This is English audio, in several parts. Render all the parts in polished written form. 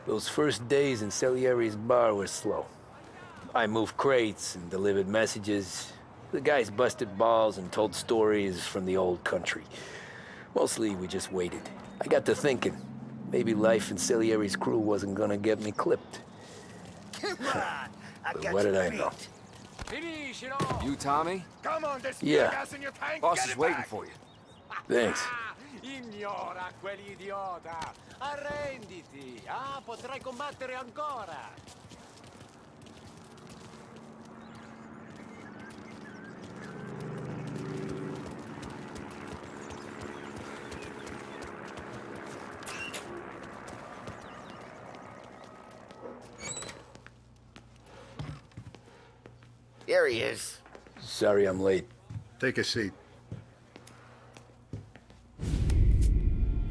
Those first days in Salieri's bar were slow. I moved crates and delivered messages. The guys busted balls and told stories from the old country. Mostly, we just waited. I got to thinking, maybe life in Salieri's crew wasn't gonna get me clipped. Come on, But what did I know? You, Tommy? Come on, there's Yeah. gas in your tank. Boss Get is it waiting back. for you. Thanks. Ignora quell'idiota! Arrenditi! Ah, potrai combattere ancora! There he is. Sorry I'm late. Take a seat.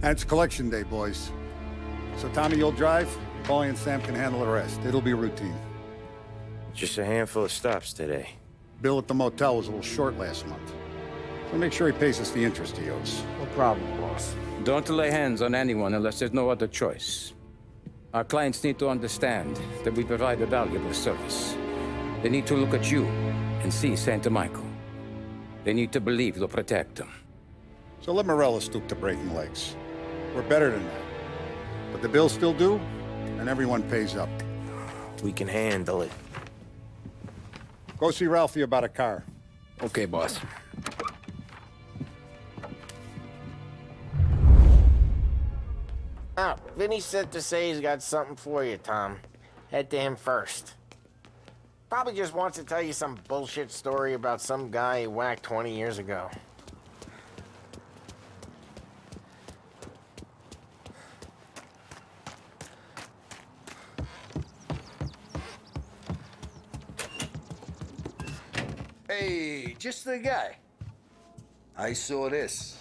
And it's collection day, boys. So Tommy, you'll drive. Paulie and Sam can handle the rest. It'll be routine. Just a handful of stops today. Bill at the motel was a little short last month. So make sure he pays us the interest he owes. No problem, boss. Don't lay hands on anyone unless there's no other choice. Our clients need to understand that we provide a valuable service. They need to look at you and see Santa Michael. They need to believe you'll protect them. So let Morello stoop to breaking legs. We're better than that. But the bills still due, and everyone pays up. We can handle it. Go see Ralphie about a car. Okay, boss. Oh, Vinny sent to say he's got something for you, Tom. Head to him first. Probably just wants to tell you some bullshit story about some guy he whacked 20 years ago. Hey, just the guy. I saw this,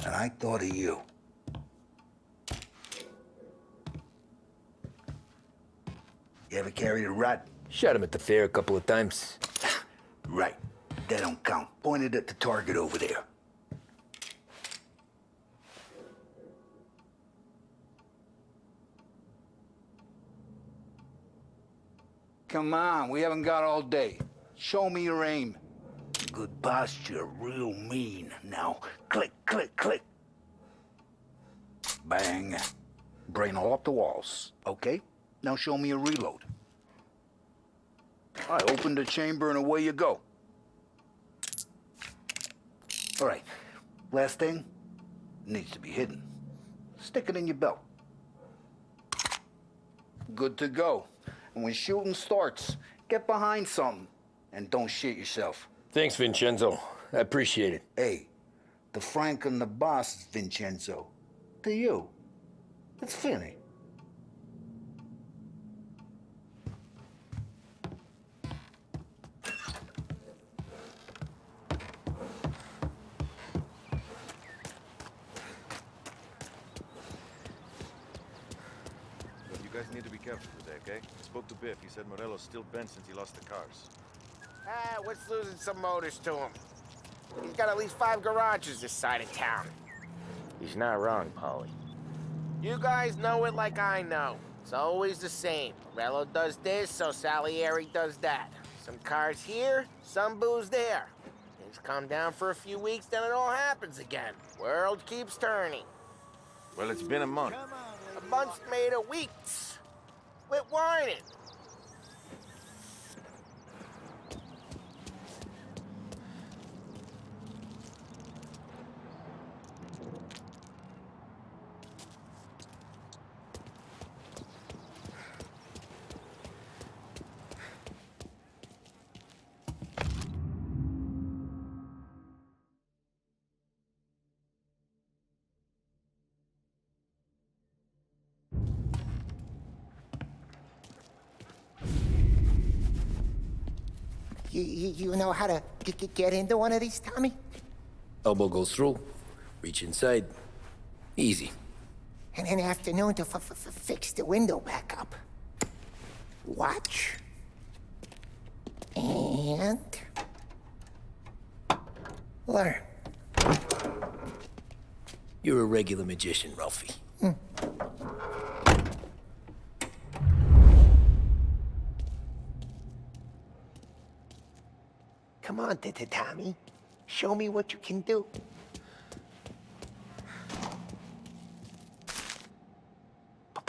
and I thought of you. You ever carried a rat? Shot him at the fair a couple of times. Right. That don't count. Pointed at the target over there. Come on, we haven't got all day. Show me your aim. Good posture, real mean. Now, click, click, click. Bang. Brain all up the walls. Okay, now show me a reload. I open the chamber and away you go. All right, last thing, needs to be hidden. Stick it in your belt. Good to go. And when shooting starts, get behind something and don't shit yourself. Thanks, Vincenzo. I appreciate it. Hey, the Frank and the boss is Vincenzo. To you, it's Finny. You guys need to be careful today, okay? I spoke to Biff. He said Morello's still bent since he lost the cars. Ah, what's losing some motors to him? He's got at least 5 garages this side of town. He's not wrong, Paulie. You guys know it like I know. It's always the same. Morello does this, so Salieri does that. Some cars here, some booze there. Things calm down for a few weeks, then it all happens again. World keeps turning. Well, it's been a month. A month's made of weeks. Quit whining. You know how to get into one of these, Tommy? Elbow goes through, reach inside. Easy. And an afternoon to fix the window back up. Watch. And... learn. You're a regular magician, Ralphie. Come on, Tommy. Show me what you can do.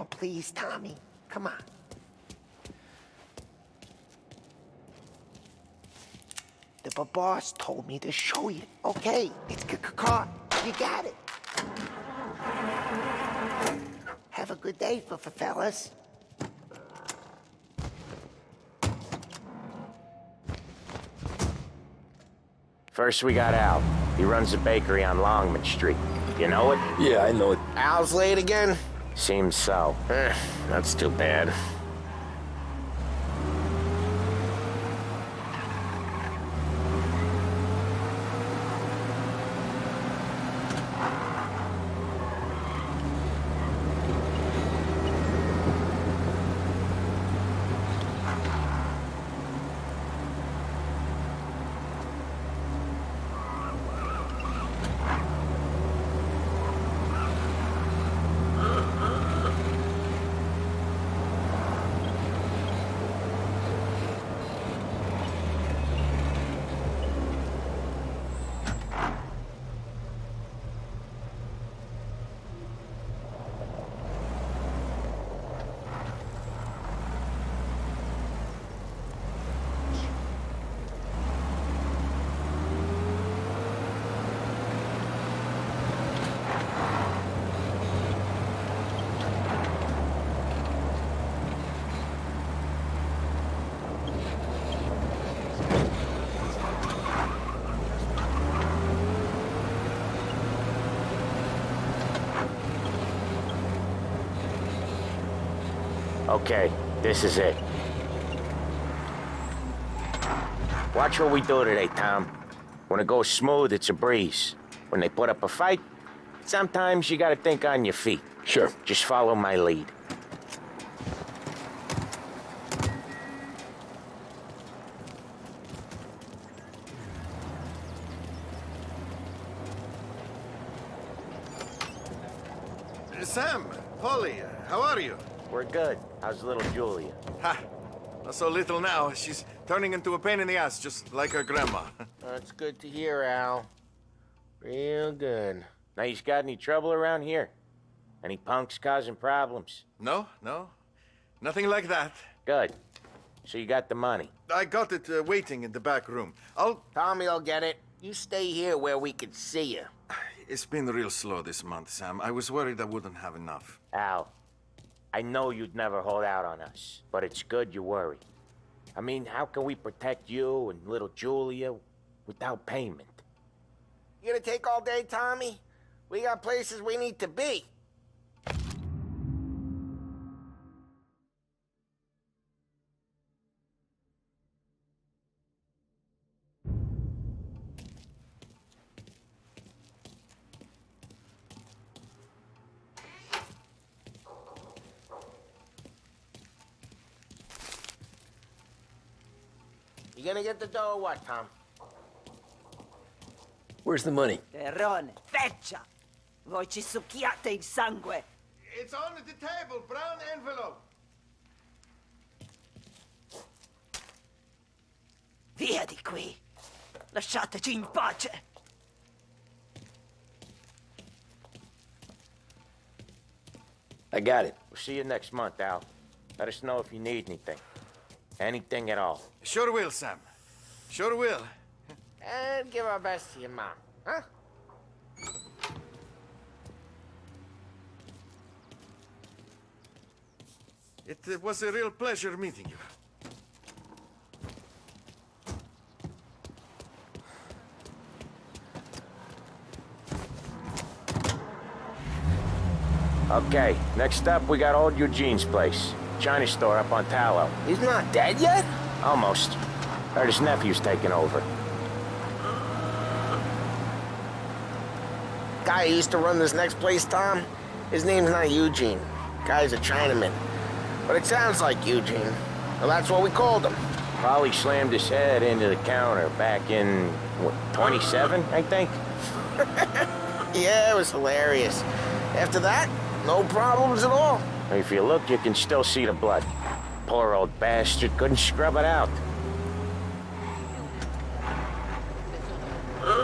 Please, Tommy. Come on. The boss told me to show you. Okay, it's caught. You got it. Have a good day, fellas. First, we got Al. He runs a bakery on Longman Street. You know it? Yeah, I know it. Al's late again? Seems so. That's too bad. Okay, this is it. Watch what we do today, Tom. When it goes smooth, it's a breeze. When they put up a fight, sometimes you gotta think on your feet. Sure. Just follow my lead. Sam, Polly, how are you? We're good. How's little Julia? Ha! Not so little now. She's turning into a pain in the ass, just like her grandma. That's good to hear, Al. Real good. Now, you got any trouble around here? Any punks causing problems? No. Nothing like that. Good. So you got the money? I got it waiting in the back room. Tommy'll get it. You stay here where we can see you. It's been real slow this month, Sam. I was worried I wouldn't have enough. Al, I know you'd never hold out on us, but it's good you worry. I mean, how can we protect you and little Julia without payment? You gonna take all day, Tommy? We got places we need to be. You gonna get the dough or what, Tom? Where's the money? Terrone, feccia! Voi ci succhiate il sangue! It's on the table, brown envelope. Via di qui! Lasciateci in pace! I got it. We'll see you next month, Al. Let us know if you need anything. Anything at all. Sure will, Sam. Sure will. And give our best to your mom, huh? It was a real pleasure meeting you. Okay, next up, we got old Eugene's place. China store up on Tallow. He's not dead yet? Almost. Heard his nephew's taking over. Guy who used to run this next place, Tom, his name's not Eugene. Guy's a Chinaman. But it sounds like Eugene. Well, that's what we called him. Probably slammed his head into the counter back in, what, 27, I think? Yeah, it was hilarious. After that, no problems at all. If you look, you can still see the blood. Poor old bastard couldn't scrub it out.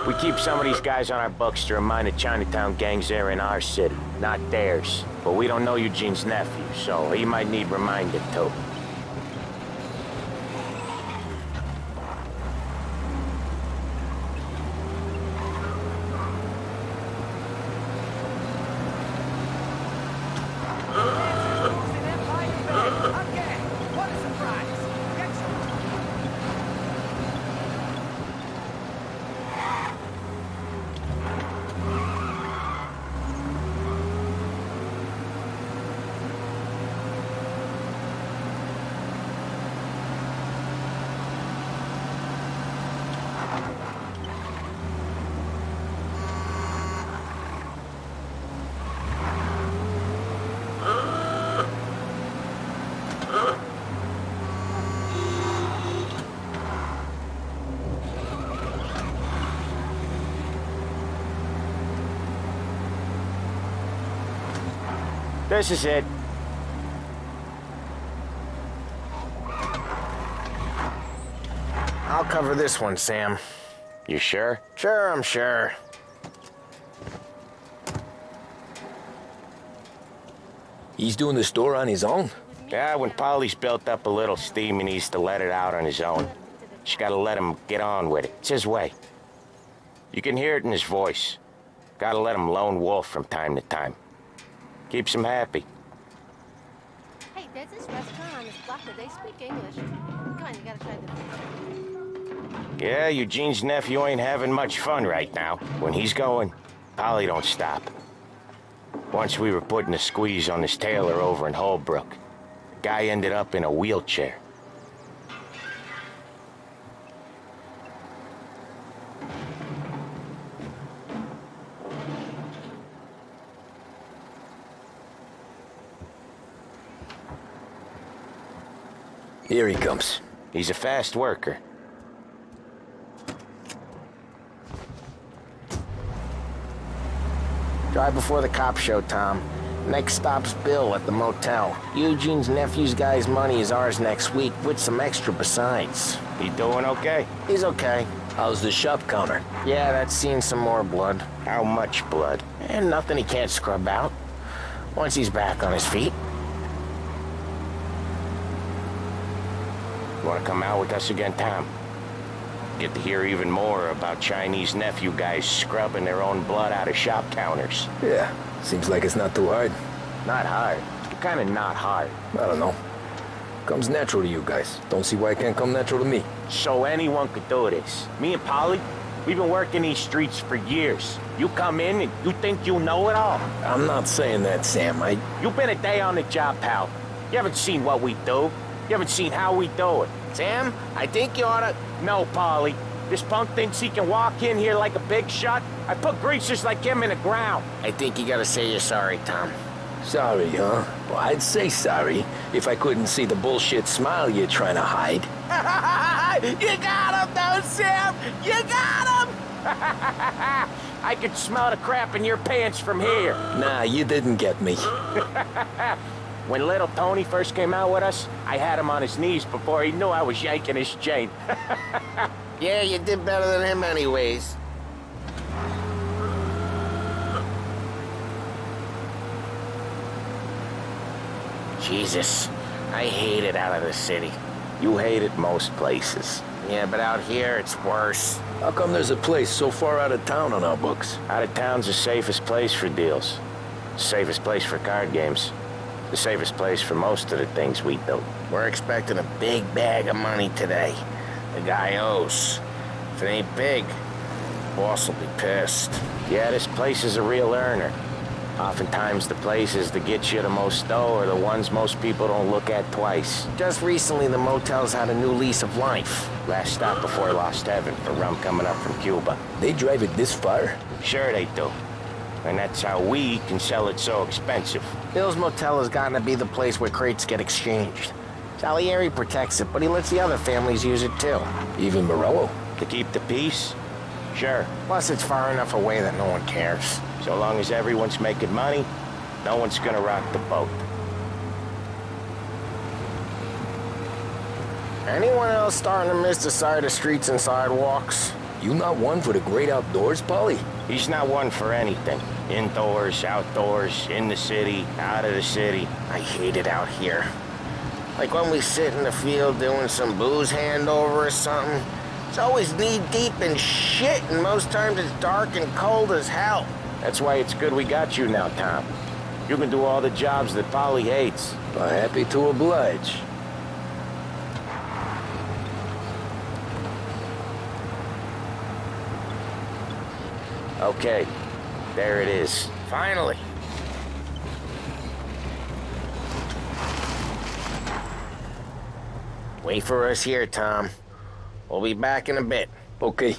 We keep some of these guys on our books to remind the Chinatown gangs they're in our city, not theirs. But we don't know Eugene's nephew, so he might need reminded too. This is it. I'll cover this one, Sam. You sure? Sure, I'm sure. He's doing the store on his own? Yeah, when Polly's built up a little steam, he needs to let it out on his own. Just gotta let him get on with it. It's his way. You can hear it in his voice. Gotta let him lone wolf from time to time. Keeps him happy. Hey, there's this restaurant on this block that they speak English. Come on, you gotta try this. Yeah, Eugene's nephew ain't having much fun right now. When he's going, Polly don't stop. Once we were putting a squeeze on this tailor over in Holbrook. The guy ended up in a wheelchair. Here he comes. He's a fast worker. Drive before the cops show, Tom. Next stop's Bill at the motel. Eugene's nephew's guy's money is ours next week, with some extra besides. He doing okay? He's okay. How's the shop counter? Yeah, that's seen some more blood. How much blood? And nothing he can't scrub out. Once he's back on his feet. You wanna come out with us again, Tom? Get to hear even more about Chinese nephew guys scrubbing their own blood out of shop counters. Yeah, seems like it's not too hard. Not hard. Kinda not hard. I don't know. Comes natural to you guys. Don't see why it can't come natural to me. So anyone could do this. Me and Polly, we've been working these streets for years. You come in and you think you know it all. I'm not saying that, Sam. You've been a day on the job, pal. You haven't seen what we do. You haven't seen how we do it. Sam, I think you oughta... No, Polly. This punk thinks he can walk in here like a big shot. I put greasers like him in the ground. I think you gotta say you're sorry, Tom. Sorry, huh? Well, I'd say sorry if I couldn't see the bullshit smile you're trying to hide. You got him, though, Sam! You got him! I could smell the crap in your pants from here. Nah, you didn't get me. When little Tony first came out with us, I had him on his knees before he knew I was yanking his chain. Yeah, you did better than him anyways. Jesus, I hate it out of the city. You hate it most places. Yeah, but out here, it's worse. How come there's a place so far out of town on our books? Out of town's the safest place for deals. The safest place for card games. The safest place for most of the things we do. We're expecting a big bag of money today. The guy owes. If it ain't big, boss will be pissed. Yeah, this place is a real earner. Oftentimes the places that get you the most dough are the ones most people don't look at twice. Just recently, the motel's had a new lease of life. Last stop before Lost Heaven for rum coming up from Cuba. They drive it this far? Sure they do. And that's how we can sell it so expensive. Bill's Motel has gotten to be the place where crates get exchanged. Salieri protects it, but he lets the other families use it too. Even Morello? To keep the peace? Sure. Plus it's far enough away that no one cares. So long as everyone's making money, no one's gonna rock the boat. Anyone else starting to miss the side of streets and sidewalks? You not one for the great outdoors, Paulie? He's not one for anything. Indoors, outdoors, in the city, out of the city. I hate it out here. Like when we sit in the field doing some booze handover or something. It's always knee-deep in shit, and most times it's dark and cold as hell. That's why it's good we got you now, Tom. You can do all the jobs that Paulie hates. Happy to oblige. Okay, there it is. Finally. Wait for us here, Tom. We'll be back in a bit. Okay.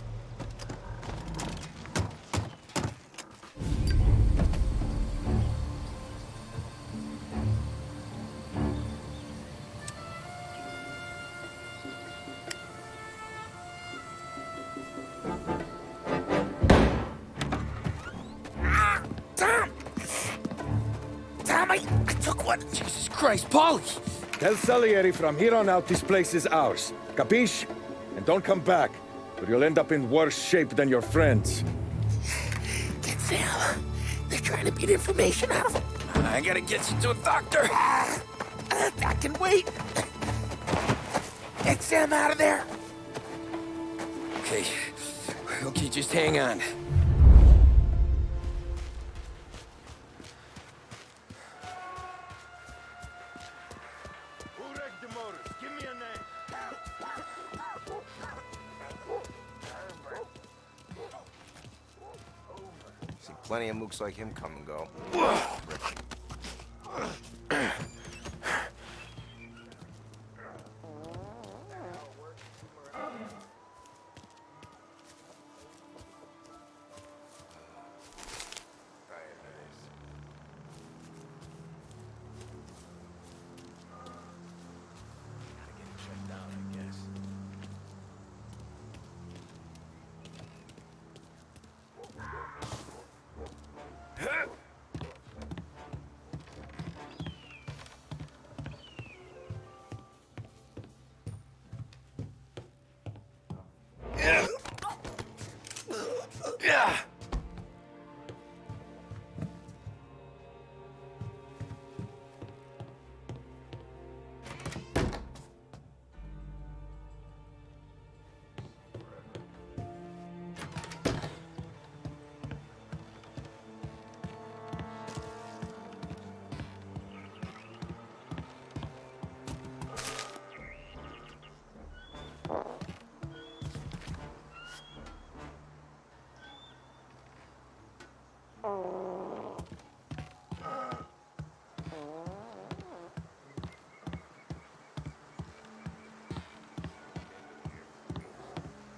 Tom, I took one. Jesus Christ, Paulie! Tell Salieri from here on out this place is ours. Capiche? And don't come back, or you'll end up in worse shape than your friends. Get Sam. They're trying to beat information out of him. I gotta get you to a doctor. I can wait. Get Sam out of there. Okay. Okay, just hang on. Plenty of mooks like him come and go.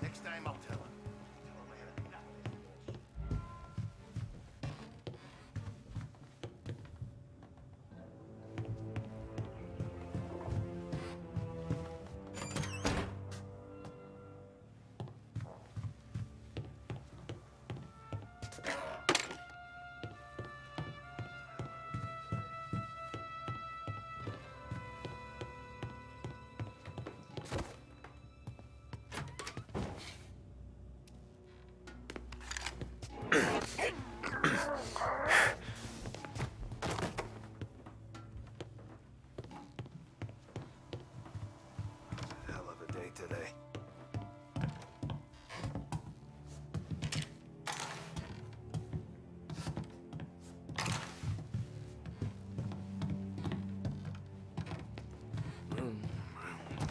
Next time I'll tell him. Hell of a day today.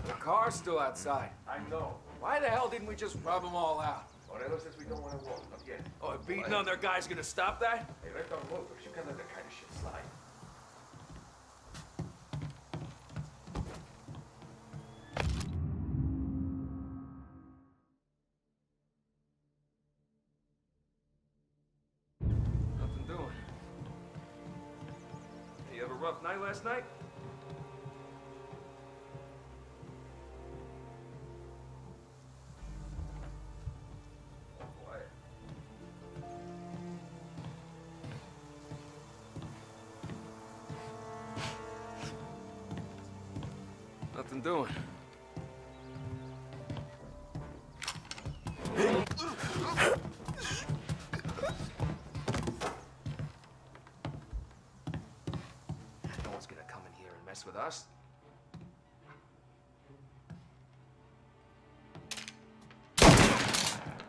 The car's still outside. I know. Why the hell didn't we just rub them all out? Morello says we don't want to walk, not yet. Oh, beating on their guy's gonna stop that? Hey, let them move. You can't let that kind of shit slide. Nothing doing. Hey, you have a rough night last night? Nothing doing. gonna come in here and mess with us.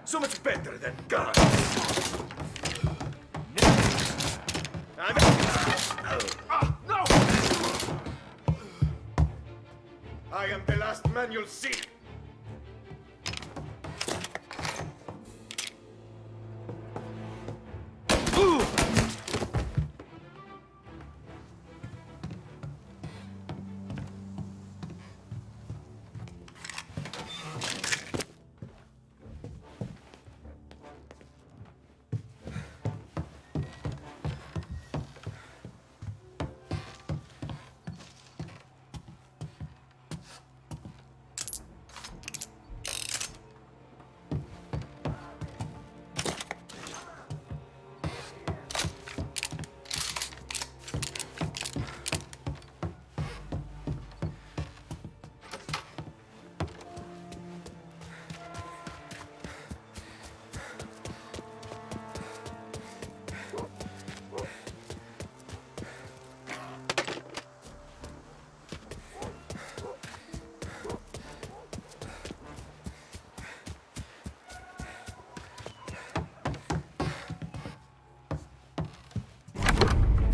So much better than guns. No! I am the last man you'll see.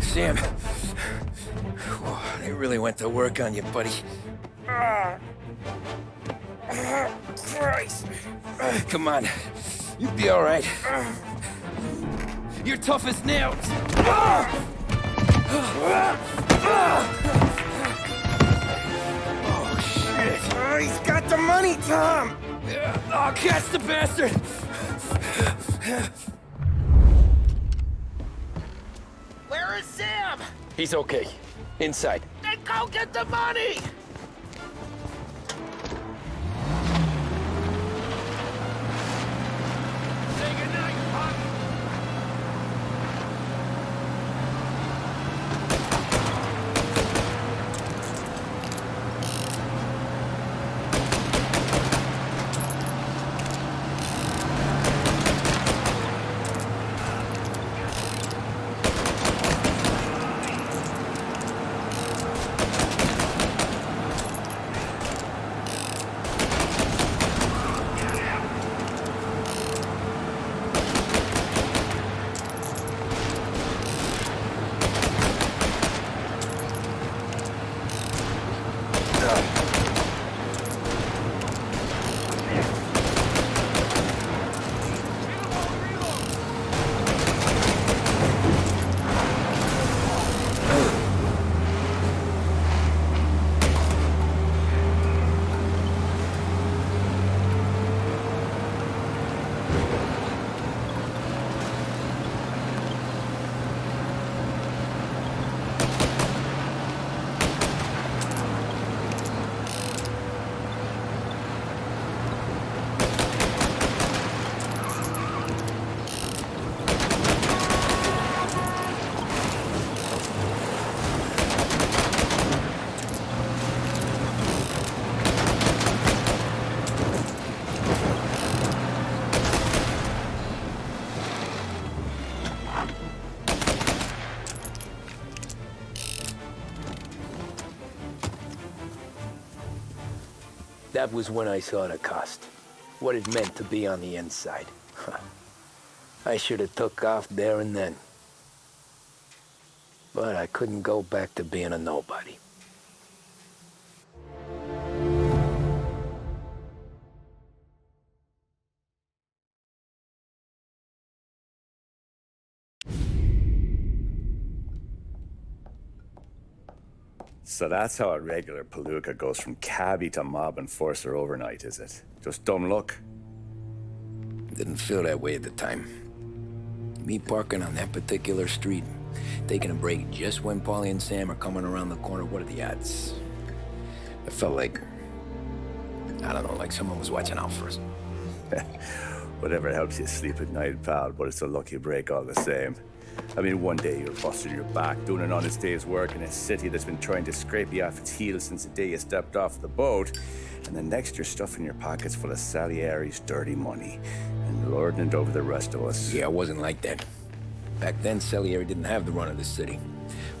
Sam, they really went to work on you, buddy. Christ. Come on, you'll be all right. You're tough as nails. Oh, shit. He's got the money, Tom! Oh, catch the bastard! Where is Sam? He's okay. Inside. Then go get the money! Say goodnight, Pop. That was when I saw the cost. What it meant to be on the inside. I should have took off there and then. But I couldn't go back to being a nobody. So that's how a regular palooka goes from cabbie to mob enforcer overnight, is it? Just dumb luck? Didn't feel that way at the time. Me parking on that particular street, taking a break just when Paulie and Sam are coming around the corner, what are the odds? I felt like, I don't know, like someone was watching out for us. Whatever helps you sleep at night, pal, but it's a lucky break all the same. I mean, one day you're busting your back, doing an honest day's work in a city that's been trying to scrape you off its heels since the day you stepped off the boat, and the next you're stuffing your pockets full of Salieri's dirty money and lording it over the rest of us. Yeah, it wasn't like that. Back then, Salieri didn't have the run of the city.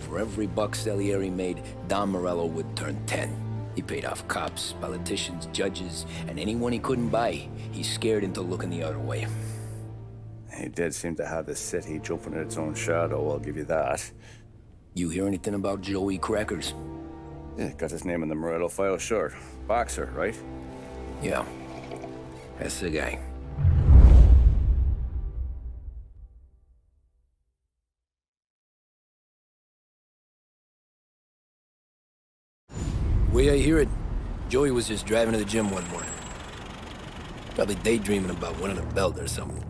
For every buck Salieri made, Don Morello would turn 10. He paid off cops, politicians, judges, and anyone he couldn't buy, he scared into looking the other way. He did seem to have the city jumping in its own shadow, I'll give you that. You hear anything about Joey Crackers? Yeah, got his name in the Morello file, sure. Boxer, right? Yeah, that's the guy. The way I hear it, Joey was just driving to the gym one morning. Probably daydreaming about winning a belt or something.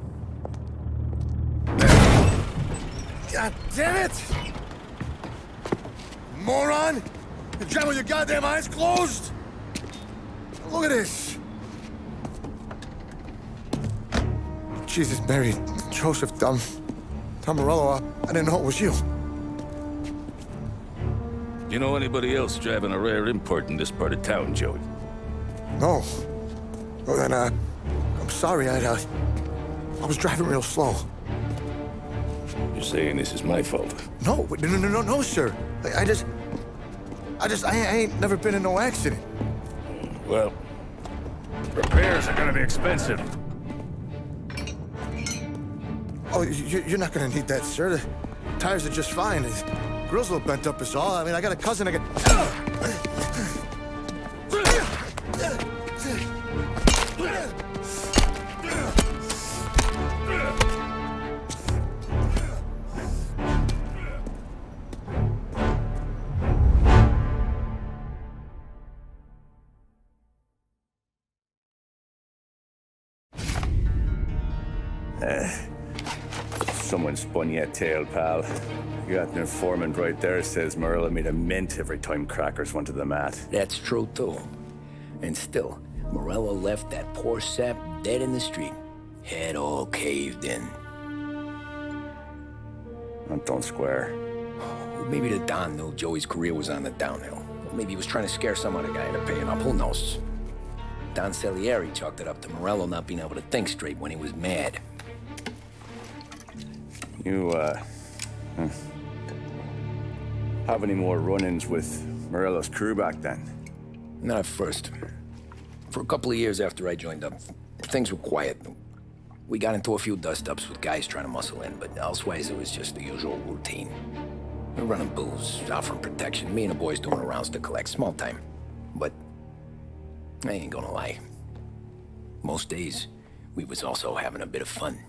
God damn it! Moron! You're driving with your goddamn eyes closed? Look at this! Jesus, Mary, Joseph, Tom Morello, I didn't know it was you. You know anybody else driving a rare import in this part of town, Joey? No. Well, then, I'm sorry, I was driving real slow. You're saying this is my fault? No, sir. I ain't never been in no accident. Well, repairs are gonna be expensive. Oh, you're not gonna need that, sir. The tires are just fine. The grill's a little bent up is all. I mean, I got a cousin I can... Someone spun you a tail, pal. You got an informant right there says Morello made a mint every time Crackers went to the mat. That's true, too. And still, Morello left that poor sap dead in the street. Head all caved in. Don't square. Maybe the Don knew Joey's career was on the downhill. Or maybe he was trying to scare some other guy into paying up. Who knows? Don Salieri chalked it up to Morello not being able to think straight when he was mad. You, have any more run-ins with Morello's crew back then? Not at first. For a couple of years after I joined up, things were quiet. We got into a few dust-ups with guys trying to muscle in, but elsewise it was just the usual routine. We're running booze, offering protection, me and the boys doing rounds to collect, small time. But I ain't gonna lie. Most days, we was also having a bit of fun.